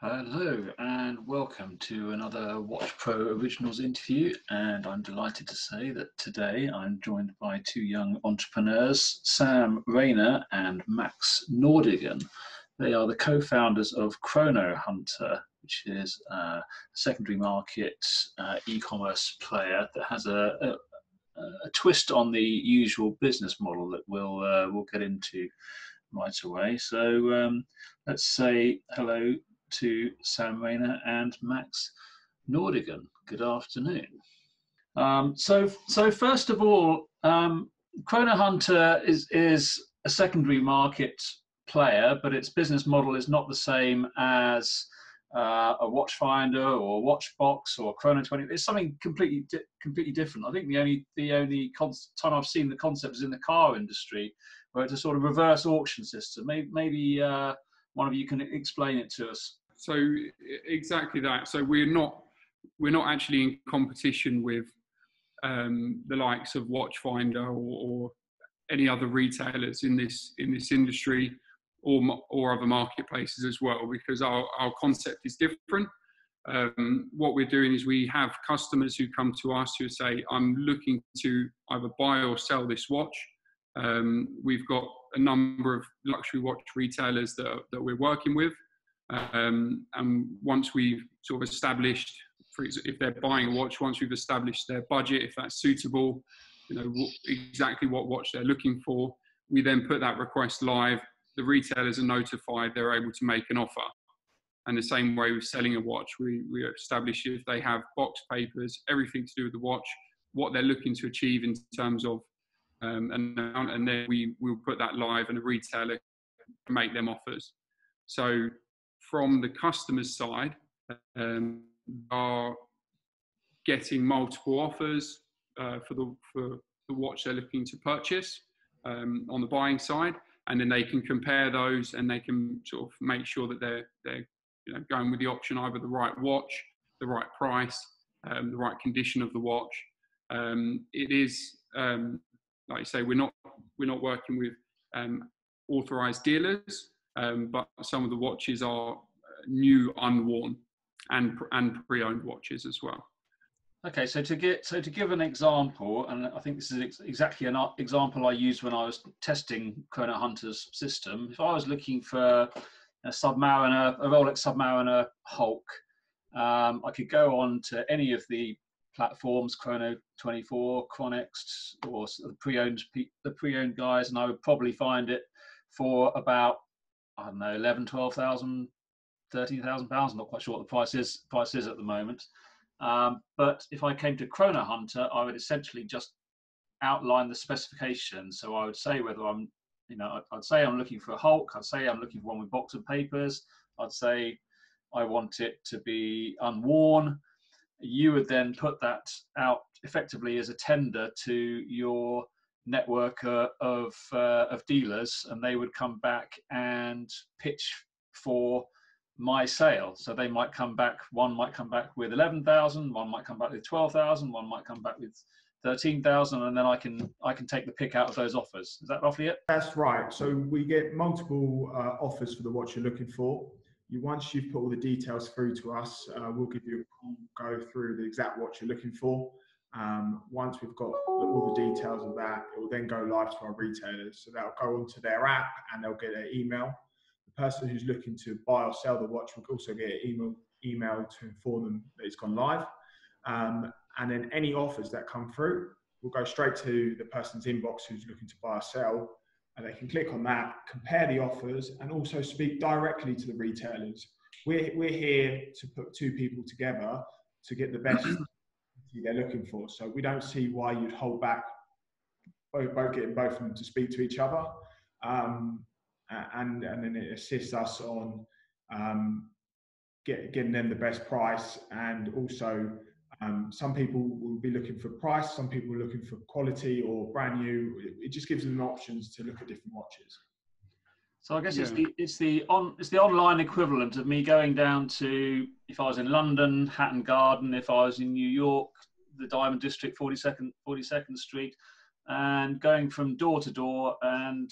Hello and welcome to another Watch Pro Originals interview, and I'm delighted to say that today I'm joined by two young entrepreneurs, Sam Rayner and Max Nordigian. They are the co-founders of Chronohunter, which is a secondary market e-commerce player that has a twist on the usual business model that we'll get into right away. So let's say hello to Sam Rayner and Max Nordigian. Good afternoon. So first of all, Chronohunter is a secondary market player, but its business model is not the same as a watchfinder or watchbox or Chrono 20. It's something completely different. I think the only time I've seen the concept is in the car industry, where it's a sort of reverse auction system. Maybe one of you can explain it to us. So exactly that. So we're not actually in competition with the likes of Watchfinder or any other retailers in this industry or other marketplaces as well, because our concept is different. What we're doing is we have customers who come to us who say, I'm looking to either buy or sell this watch. We've got a number of luxury watch retailers that we're working with. And once we've sort of established, if they're buying a watch, once we've established their budget, if that's suitable, exactly what watch they're looking for, we then put that request live. The retailers are notified, they're able to make an offer. And the same way with selling a watch, we establish if they have box papers, everything to do with the watch, what they're looking to achieve in terms of an amount, and then we'll put that live and a retailer can make them offers. So from the customer's side, are getting multiple offers for the watch they're looking to purchase on the buying side, and then they can compare those and they can sort of make sure that they're going with the option, either the right watch, the right price, the right condition of the watch. It is like you say, we're not working with authorized dealers, but some of the watches are new, unworn, and pre-owned watches as well. Okay, so to give an example, and I think this is exactly an example I used when I was testing Chronohunter's system. If I was looking for a Submariner, a Rolex Submariner Hulk, I could go on to any of the platforms, Chrono 24, Chronext, or the pre-owned guys, and I would probably find it for about, I don't know, 11, 12,000, 13,000 pounds. Not quite sure what the price is at the moment. But if I came to Chronohunter, I would essentially just outline the specifications. So I would say whether I'd say I'm looking for a Hulk. I'd say I'm looking for one with box and papers. I'd say I want it to be unworn. You would then put that out effectively as a tender to your network of dealers, and they would come back and pitch for my sale. So they might come back, one might come back with 11,000, one might come back with 12,000, one might come back with 13,000, and then I can take the pick out of those offers. Is that roughly it? That's right. So we get multiple offers for the watch you're looking for. Once you've put all the details through to us, we'll give you a call, go through the exact watch you're looking for. Once we've got all the details of that, it will then go live to our retailers. So that'll go onto their app and they'll get an email. The person who's looking to buy or sell the watch will also get an email to inform them that it's gone live. And then any offers that come through will go straight to the person's inbox who's looking to buy or sell. And they can click on that, compare the offers, and also speak directly to the retailers. We're here to put two people together to get the best they're looking for. So we don't see why you'd hold back getting both of them to speak to each other. And then it assists us on getting them the best price, and also some people will be looking for price, some people are looking for quality or brand new. It just gives them options to look at different watches. So I guess it's the online equivalent of me going down to, if I was in London, Hatton Garden, if I was in New York, the Diamond District, 42nd Street, and going from door to door and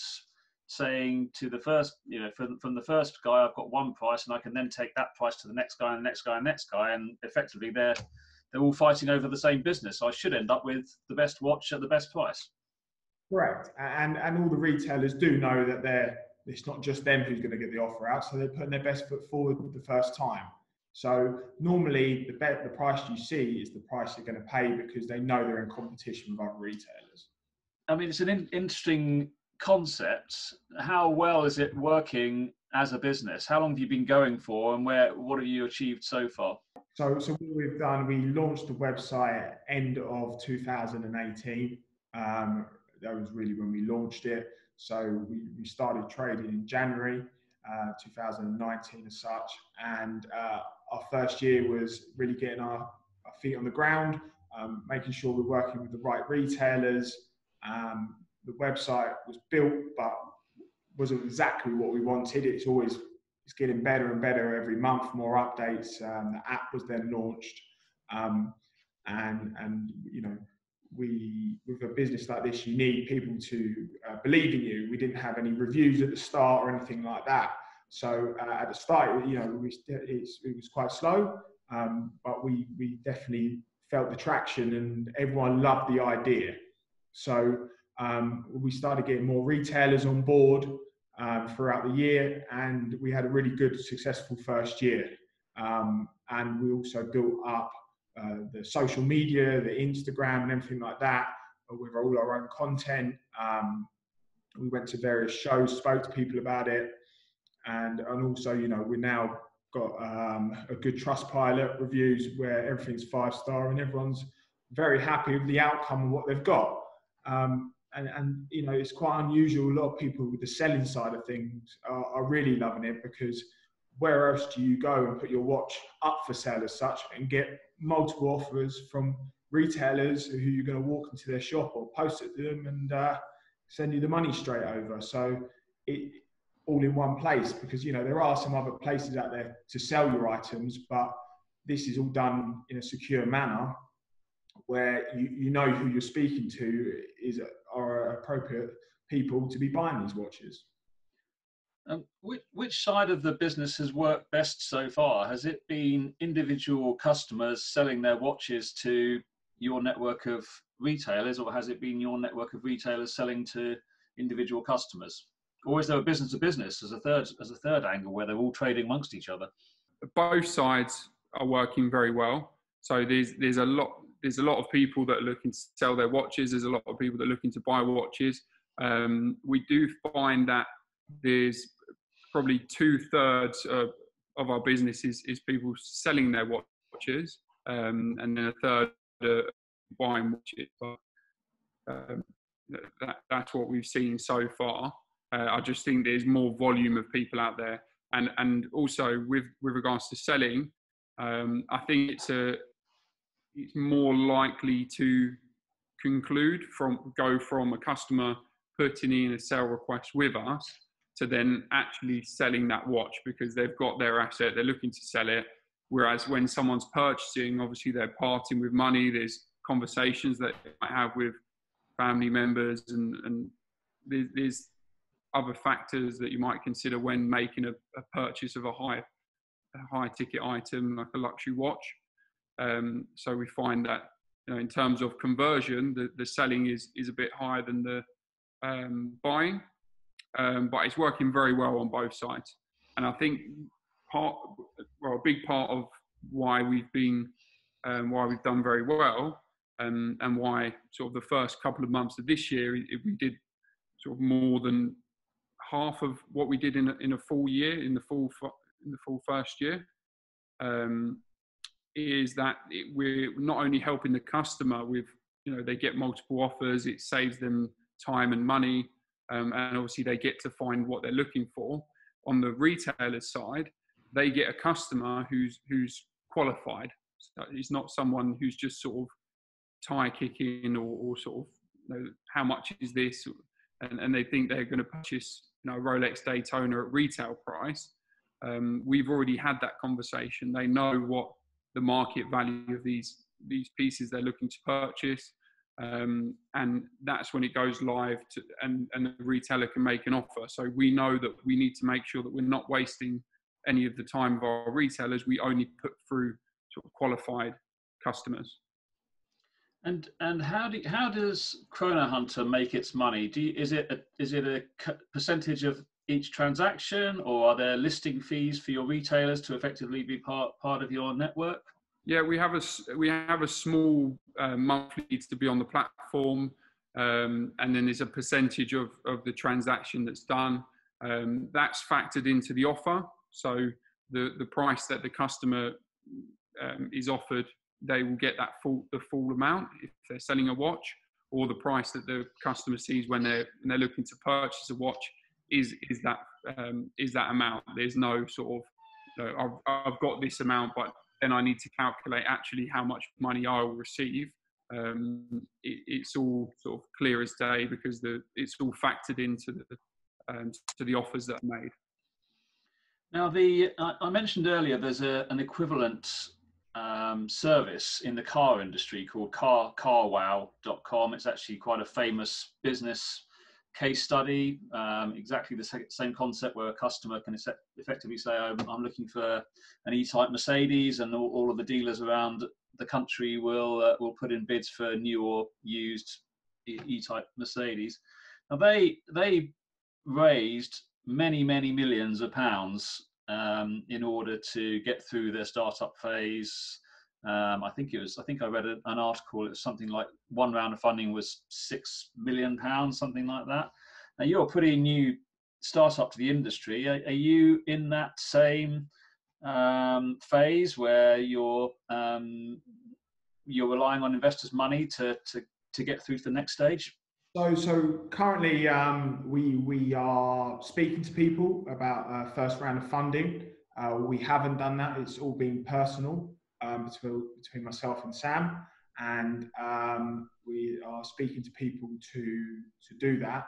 saying to the first, from the first guy, I've got one price, and I can then take that price to the next guy and the next guy and the next guy, and effectively they're all fighting over the same business. So I should end up with the best watch at the best price. Correct, and all the retailers do know that it's not just them who's going to get the offer out, so they're putting their best foot forward the first time. So normally the price you see is the price they're going to pay because they know they're in competition with other retailers. I mean, it's an interesting concept. How well is it working as a business? How long have you been going for, and what have you achieved so far? So what we've done, we launched the website at end of 2018. That was really when we launched it. So we started trading in January 2019 as such, and our first year was really getting our feet on the ground, making sure we're working with the right retailers. The website was built, but wasn't exactly what we wanted. It's getting better and better every month, more updates. The app was then launched, and with a business like this, you need people to believe in you. We didn't have any reviews at the start or anything like that. So at the start, it was quite slow, but we definitely felt the traction, and everyone loved the idea. So we started getting more retailers on board throughout the year, and we had a really good, successful first year. And we also built up the social media, the Instagram and everything like that, with all our own content. We went to various shows, spoke to people about it, and also, we now got a good Trustpilot reviews where everything's 5-star and everyone's very happy with the outcome of what they've got. And it's quite unusual. A lot of people with the selling side of things are really loving it, because where else do you go and put your watch up for sale as such and get multiple offers from retailers who you're going to walk into their shop or post it to them and send you the money straight over? So it all in one place, because there are some other places out there to sell your items, but this is all done in a secure manner where you know who you're speaking to are appropriate people to be buying these watches. Which side of the business has worked best so far? Has it been individual customers selling their watches to your network of retailers, or has it been your network of retailers selling to individual customers? Or is there a business to business as a third angle where they're all trading amongst each other? Both sides are working very well. So there's a lot of people that are looking to sell their watches. There's a lot of people that are looking to buy watches. We do find that there's probably 2/3 of our business is people selling their watches, and then a third buying watches. But that's what we've seen so far. I just think there's more volume of people out there, and also with regards to selling, I think it's more likely to go from a customer putting in a sale request with us to then actually selling that watch, because they've got their asset, they're looking to sell it. Whereas when someone's purchasing, obviously they're parting with money, there's conversations that they might have with family members, and there's other factors that you might consider when making a purchase of a high ticket item like a luxury watch. So we find that in terms of conversion, the selling is a bit higher than the buying, but it's working very well on both sides. And I think a big part of why we've done very well, and why sort of the first couple of months of this year we did sort of more than half of what we did in a full year, in the full first year, is that we're not only helping the customer with, they get multiple offers, it saves them time and money, and obviously they get to find what they're looking for. On the retailer side, they get a customer who's qualified. So it's not someone who's just sort of tire kicking or sort of, how much is this? And they think they're going to purchase, a Rolex Daytona at retail price. We've already had that conversation. They know what the market value of these pieces they're looking to purchase. and that's when it goes live and the retailer can make an offer. So we know that we need to make sure that we're not wasting any of the time of our retailers. We only put through sort of qualified customers. And how does Chronohunter make its money? Is it a percentage of each transaction, or are there listing fees for your retailers to effectively be part of your network? Yeah, we have a small monthly to be on the platform, and then there's a percentage of the transaction that's done. That's factored into the offer. So the price that the customer is offered, they will get the full amount if they're selling a watch, or the price that the customer sees when they're looking to purchase a watch is that amount. There's no sort of, I've got this amount, but then I need to calculate actually how much money I will receive. It's all sort of clear as day because it's all factored into the offers that are made. Now, I mentioned earlier there's an equivalent service in the car industry called carwow.com. It's actually quite a famous business case study, exactly the same concept where a customer can effectively say, I'm looking for an E-Type Mercedes, and all of the dealers around the country will put in bids for new or used E-Type Mercedes. Now they raised many millions of pounds in order to get through their startup phase. I think I read an article. It was something like one round of funding was £6 million, something like that. Now you're a pretty new startup to the industry. Are you in that same phase where you're relying on investors' money to get through to the next stage? So currently we are speaking to people about first round of funding. We haven't done that. It's all been personal between myself and Sam, and we are speaking to people to do that.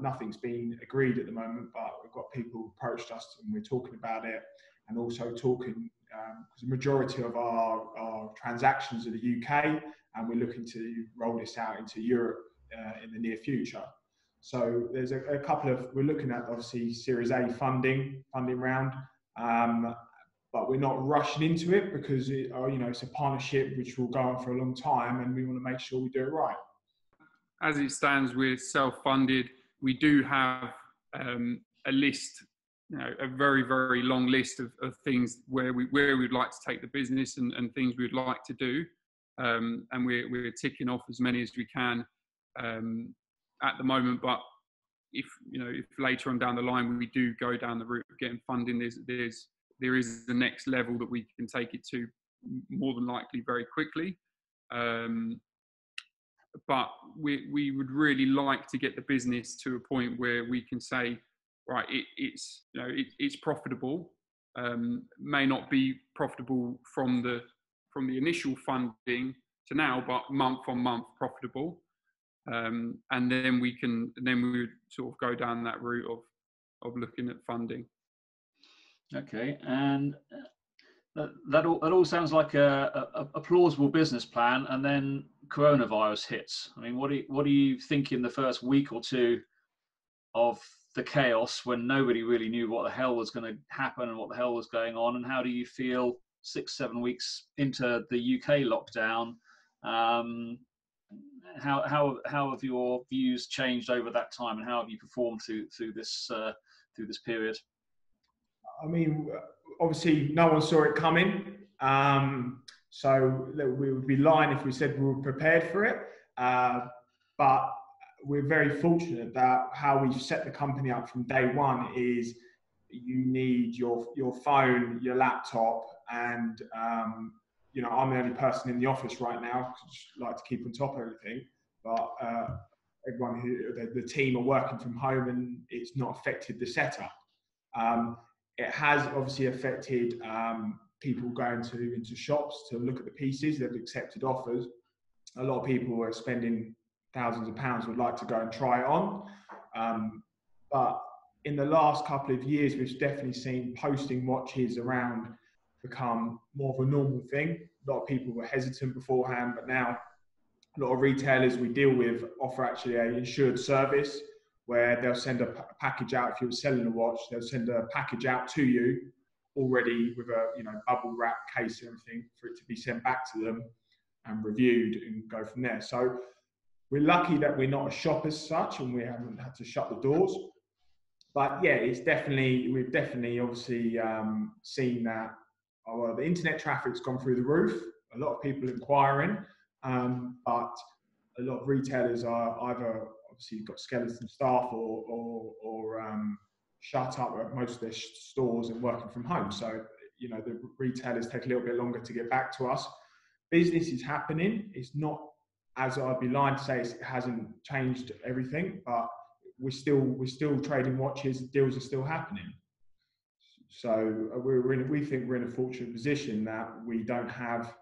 Nothing's been agreed at the moment, but we've got people approached us and we're talking about it, and also talking because the majority of our transactions are the UK, and we're looking to roll this out into Europe in the near future. So there's a couple of, we're looking at obviously Series A funding round, but we're not rushing into it because it's a partnership which will go on for a long time, and we want to make sure we do it right. As it stands, we're self-funded. We do have a list, a very long list of things where we'd like to take the business and things we'd like to do, and we're ticking off as many as we can at the moment. But if later on down the line we do go down the route of getting funding, there is the next level that we can take it to, more than likely very quickly. But we would really like to get the business to a point where we can say, right, it's profitable. May not be profitable from the initial funding to now, but month on month profitable. And then we would sort of go down that route of looking at funding. Okay, and that all sounds like a plausible business plan, and then coronavirus hits. I mean, what do you think in the first week or two of the chaos when nobody really knew what the hell was going to happen and what the hell was going on, and how do you feel 6-7 weeks into the UK lockdown? How have your views changed over that time, and how have you performed through this period? I mean, obviously, no one saw it coming. So we would be lying if we said we were prepared for it. But we're very fortunate that how we've set the company up from day one is you need your phone, your laptop, and I'm the only person in the office right now because I just like to keep on top of everything. But everyone the team are working from home, and it's not affected the setup. It has obviously affected people going into shops to look at the pieces. They've accepted offers. A lot of people are spending thousands of pounds, would like to go and try it on. But in the last couple of years, we've definitely seen posting watches around become more of a normal thing. A lot of people were hesitant beforehand, but now A lot of retailers we deal with offer actually an insured service where they'll send a package out. If you're selling a watch, they'll send a package out to you already with a bubble wrap case and everything for it to be sent back to them and reviewed and go from there. So we're lucky that we're not a shop as such and we haven't had to shut the doors. But yeah, we've definitely obviously seen that the internet traffic's gone through the roof. A lot of people inquiring, but a lot of retailers are either obviously got skeleton staff or shut up at most of their stores and working from home. So, the retailers take a little bit longer to get back to us. Business is happening. It's not, as I'd be lying to say, it hasn't changed everything, but we're still trading watches. Deals are still happening. So we think we're in a fortunate position that we don't have,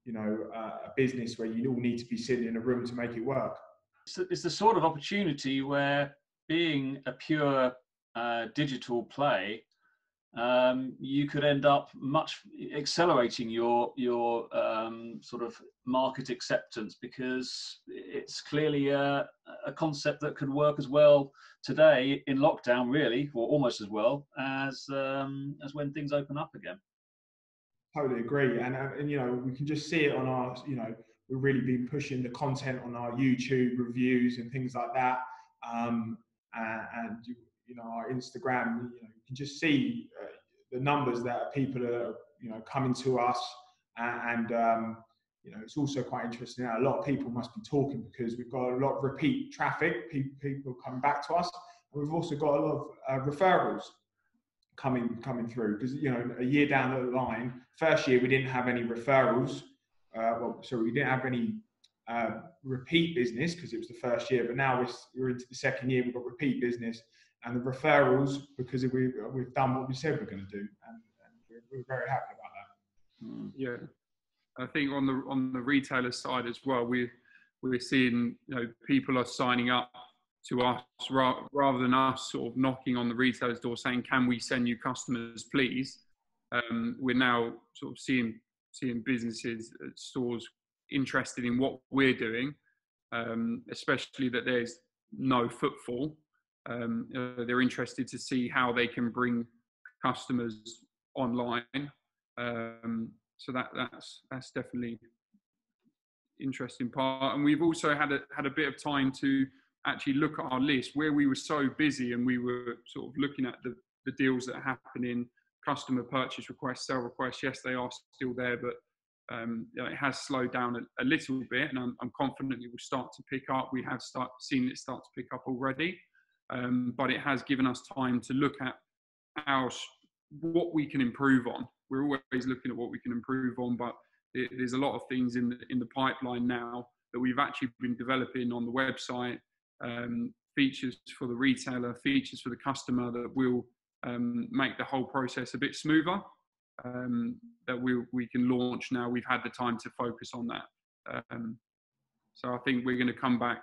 a business where you all need to be sitting in a room to make it work. It's the sort of opportunity where, being a pure digital play, you could end up much accelerating your sort of market acceptance, because it's clearly a concept that could work as well today in lockdown, really, or almost as well as when things open up again. Totally agree, and we can just see it on our, we've really been pushing the content on our YouTube reviews and things like that, and our Instagram. You can just see the numbers that people are coming to us, and it's also quite interesting now. A lot of people must be talking because we've got a lot of repeat traffic, people coming back to us, and we've also got a lot of referrals coming through, because a year down the line, first year we didn't have any referrals, we didn't have any repeat business because it was the first year, but now we're into the second year, we've got repeat business and the referrals because we've done what we said we're going to do, and we're very happy about that. Yeah, I think on the retailer side as well, we're seeing people are signing up to us rather than us sort of knocking on the retailer's door saying, can we send you customers please. We're now sort of seeing businesses, stores interested in what we're doing, especially that there's no footfall. They're interested to see how they can bring customers online. So that's definitely interesting part. And we've also had a bit of time to actually look at our list where we were so busy, and we were sort of looking at the deals that are happening, customer purchase requests, sale requests. Yes, they are still there, but it has slowed down a little bit, and I'm confident it will start to pick up. We have seen it start to pick up already, but it has given us time to look at what we can improve on. We're always looking at what we can improve on, but there's a lot of things in the pipeline now that we've actually been developing on the website, features for the retailer, features for the customer that will make the whole process a bit smoother, that we can launch now. We've had the time to focus on that. So I think we're going to come back.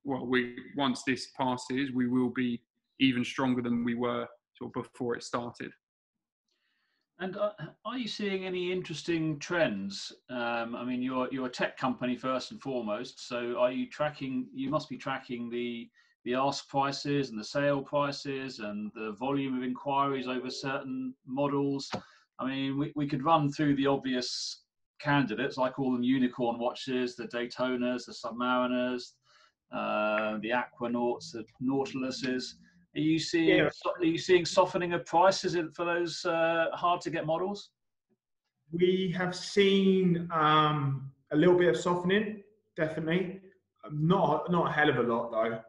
Once this passes, we will be even stronger than we were sort of before it started. And are you seeing any interesting trends? I mean, you're a tech company first and foremost, so are you tracking? You must be tracking the ask prices and the sale prices and the volume of inquiries over certain models. I mean, we could run through the obvious candidates. I call them unicorn watches: the Daytonas, the Submariners, the Aquanauts, the Nautiluses. Are you seeing softening of prices for those hard to get models? We have seen a little bit of softening, definitely. Not a hell of a lot though.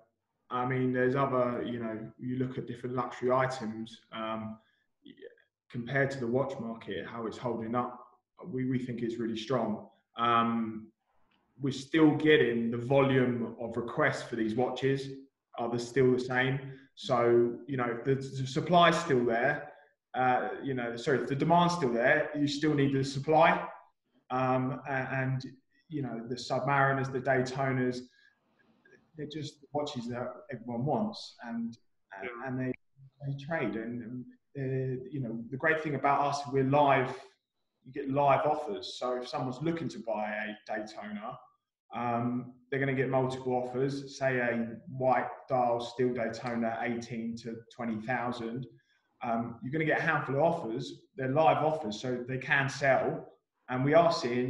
I mean, there's other, you look at different luxury items compared to the watch market, how it's holding up. We think it's really strong. We're still getting the volume of requests for these watches are still the same. So, the supply's still there. The demand's still there. You still need the supply. And the Submariners, the Daytonas, they're just the watches that everyone wants, and they trade. And the great thing about us, we're live. You get live offers. So if someone's looking to buy a Daytona, they're going to get multiple offers. Say a white dial steel Daytona 18 to 20,000. You're going to get a handful of offers. They're live offers, so they can sell. And we are seeing,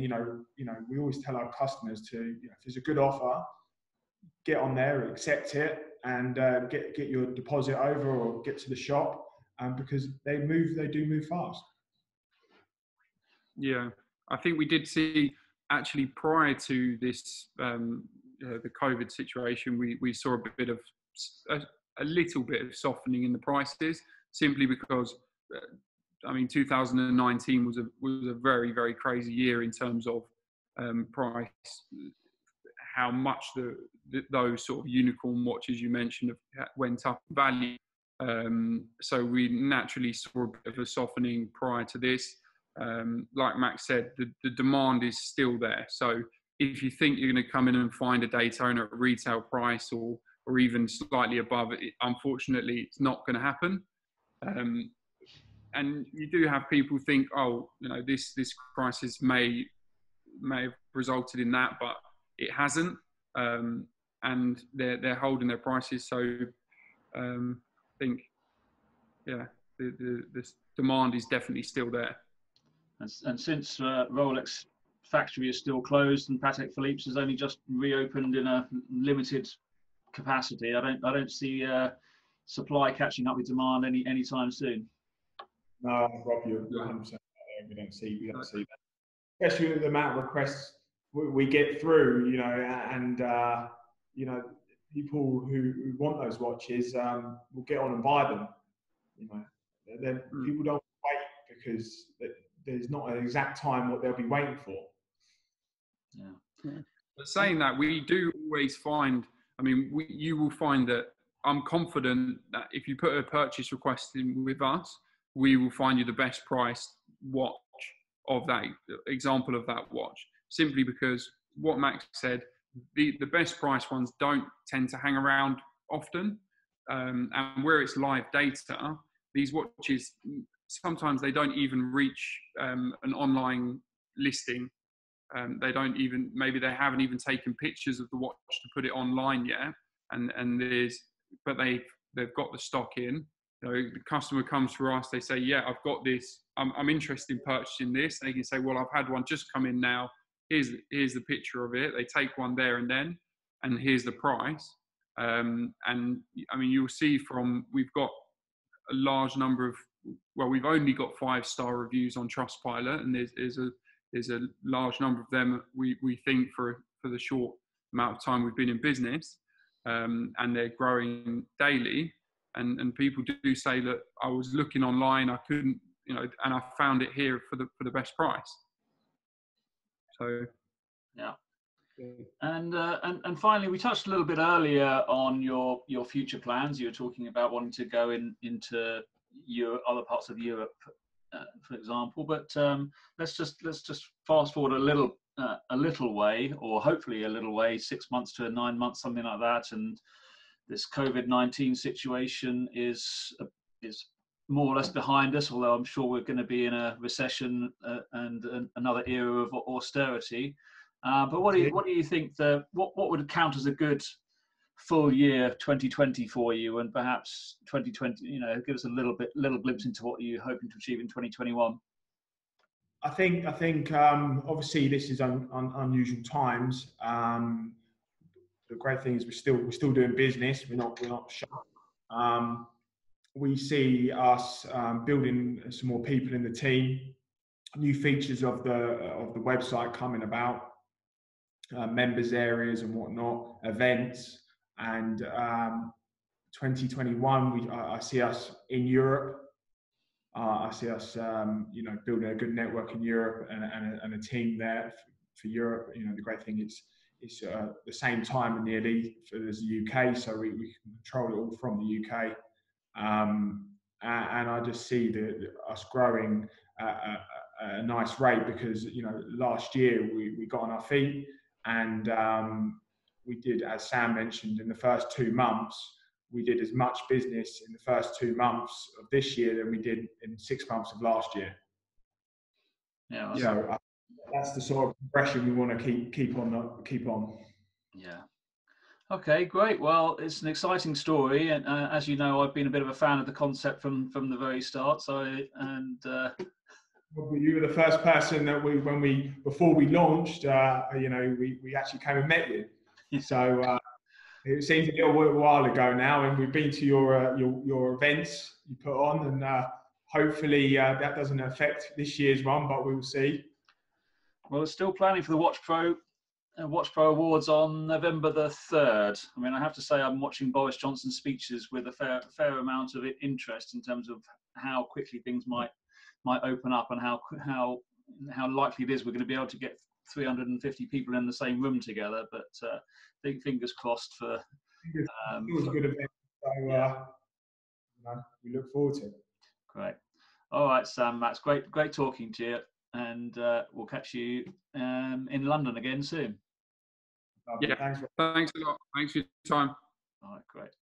we always tell our customers to, if there's a good offer, get on there, accept it, and get your deposit over or get to the shop, because they do move fast. Yeah, I think we did see actually prior to this, the COVID situation, we saw a little bit of softening in the prices, simply because 2019 was a very, very crazy year in terms of price, how much those sort of unicorn watches you mentioned went up in value. So we naturally saw a bit of a softening prior to this. Like Max said, the demand is still there. So if you think you're going to come in and find a Daytona at retail price or even slightly above it, unfortunately, it's not going to happen. And you do have people think, this crisis may have resulted in that, but it hasn't. And they're holding their prices. So I think, the demand is definitely still there. And since Rolex factory is still closed and Patek Philippe's has only just reopened in a limited capacity, I don't see supply catching up with demand anytime soon. No, Rob, you're 100%. We don't see that, especially with the amount of requests we get through. And people who want those watches will get on and buy them. Then people don't wait because there's not an exact time what they'll be waiting for. Yeah. But saying that, we do always find, you will find that I'm confident that if you put a purchase request in with us, we will find you the best priced watch of that example of that watch, simply because what Max said, the best price ones don't tend to hang around often. And where it's live data, these watches, sometimes they don't even reach an online listing. Maybe they haven't even taken pictures of the watch to put it online yet. But they've got the stock in. The customer comes to us, they say, yeah, I've got this, I'm interested in purchasing this. They can say, well, I've had one just come in now. Here's the picture of it. They take one there and then, and here's the price. You'll see we've got a large number of, we've only got 5-star reviews on Trustpilot, and there's a large number of them we think for the short amount of time we've been in business, and they're growing daily. And people do say that I was looking online, I couldn't, and I found it here for the best price. So, yeah. And finally, we touched a little bit earlier on your future plans. You were talking about wanting to go into other parts of Europe, for example. But let's just fast forward a little way, or hopefully a little way, 6 months to 9 months, something like that. And this COVID-19 situation is more or less behind us, although I'm sure we're going to be in a recession and another era of austerity. But what do you think what would count as a good full year 2020 for you, and perhaps 2020? Give us a little glimpse into what you're hoping to achieve in 2021. I think obviously this is unusual times. The great thing is we're still doing business. We're not shut. We see us building some more people in the team, new features of the website coming about, members areas and whatnot, events, and 2021. I see us in Europe. I see us, building a good network in Europe and a team there for Europe. The great thing is it's the same time nearly as the UK, so we can control it all from the UK. And I just see us growing at a nice rate because, last year we got on our feet, and we did, as Sam mentioned, in the first 2 months, we did as much business in the first 2 months of this year than we did in 6 months of last year. Yeah. So that's the sort of progression we want to keep on. Yeah. Okay, great. Well, it's an exciting story, and as you know, I've been a bit of a fan of the concept from the very start. So, Well, you were the first person that before we launched, we actually came and met you. So it seems a little while ago now, and we've been to your events you put on, and hopefully that doesn't affect this year's one, but we will see. Well, we're still planning for the WATCHPRO Awards on November the 3rd. I mean, I have to say I'm watching Boris Johnson's speeches with a fair amount of interest in terms of how quickly things might open up, and how likely it is we're going to be able to get 350 people in the same room together. But fingers crossed for. It was a good event, so we look forward to it. Great. All right, Sam. That's great talking to you, and we'll catch you in London again soon. Yeah, thanks a lot. Thanks for your time. All right, great.